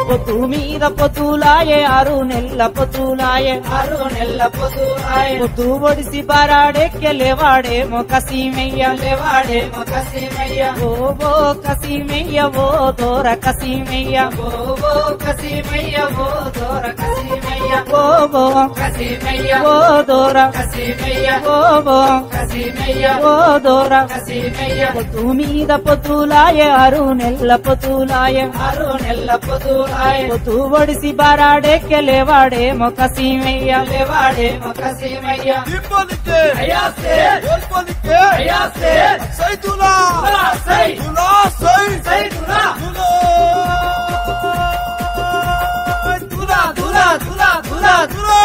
పొద్దు మీద పొద్దులాయే 6 నెలల పొద్దులాయే 6 నెలల పొద్దులాయే పొద్దు ఒడిసి బారాడెక్కె లేవాడేమో కసీమయ్య లేవాడేమో కసీమయ్య ఓ కసీమయ్య ఓ దోర కసీమయ్య ఓ కసీమయ్య ఓ దోర కసీమయ్య ఓ కసీమయ్య ఓ దోర కసీమయ్య ఓ కసీమయ్య ఓ దోర కసీమయ్య పొద్దు మీద పొద్దులాయే 6 నెలల పొద్దులాయే 6 నెలల పొద్దులాయే పొద్దు ఒడిసి బారాడెక్కె లేవాడేమో కసీమయ్య లేవాడేమో కసీమయ్య ఇప్పటికే అయాసే ఇప్పటికే అయాసే సైతులా సై తులా సై సైదులా తులా తులా తులా తులా తులా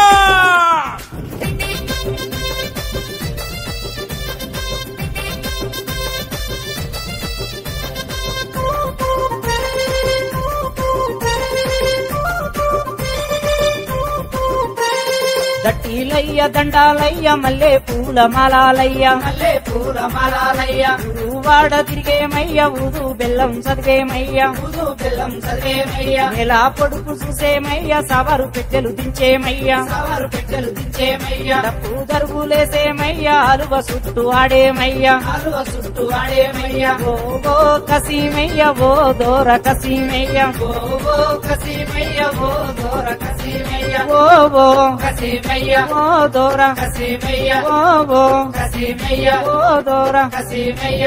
దట్టిలయ్య దండాలయ్య మల్లె పూల మాలాలయ్య మల్లె పూల మాలాలయ్య వాడ తిరిగేమయ్య ఊదు బెల్లం చదివేమయ్య ఊదు బెల్లం చదివేమయ్య నెలా పొడుపు చూసేమయ్య సవరు పెట్టెలు దించేమయ్య సవరు పెట్టెలు దించేమయ్య డప్పు దరుగులేసేమయ్య అలువ చుట్టూ ఆడేమయ్య అలువ చుట్టూ ఆడేమయ్య ఓ కసీమయ్య ఓ దోర కసీమయ్య ఓ కసీమయ్య ఓ దోర కసీమయ్య ఓ కసీమయ్య ఓ దోర కసీమయ్య ఓ కసీమయ్య ఓ దోర కసీమయ్య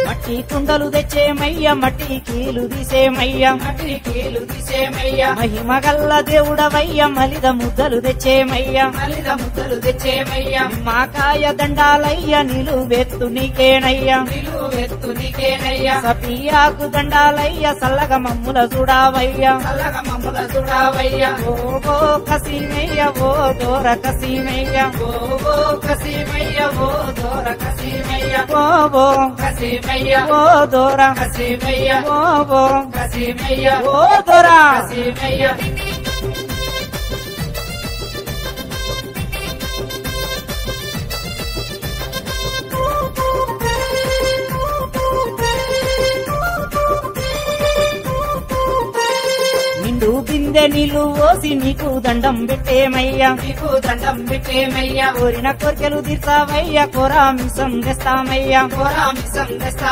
మట్టి కుండలు తెచ్చేమయ్య మట్టి కీలు తీసేమయ్య మట్టి కీలు తీసేమయ్య మహిమ గల్ల దేవుడవయ్య మలిద ముద్దలు తెచ్చేమయ్య మలిద ముద్దలు తెచ్చేమయ్య మాకాయ దండాలయ్య నిలువెత్తు నీకేనయ్య నిలువెత్తు నీకేనయ్య సపియాకు దండాలయ్య సల్లగ మమ్ముల చూడావయ్య చల్లగ మమ్ముల చూడావయ్య ఓ కసీమయ్య ఓ దోర కసీమయ్య ఓ కసీమయ్య ఓ దోర కసీమయ్య ఓ కసీమయ్య ఓ దోర కసీమయ్య ఓ కసీమయ్య ఓ దోర కసీమయ్య నిండు బిందె నీళ్లు పోసి నీకు దండం పెట్టేమయ్య నీకు దండం పెట్టేమయ్య కోరిన కోరికలు తీర్చావయ్య కోరామిసం తెస్తామయ్య కోరామిసం తెస్తా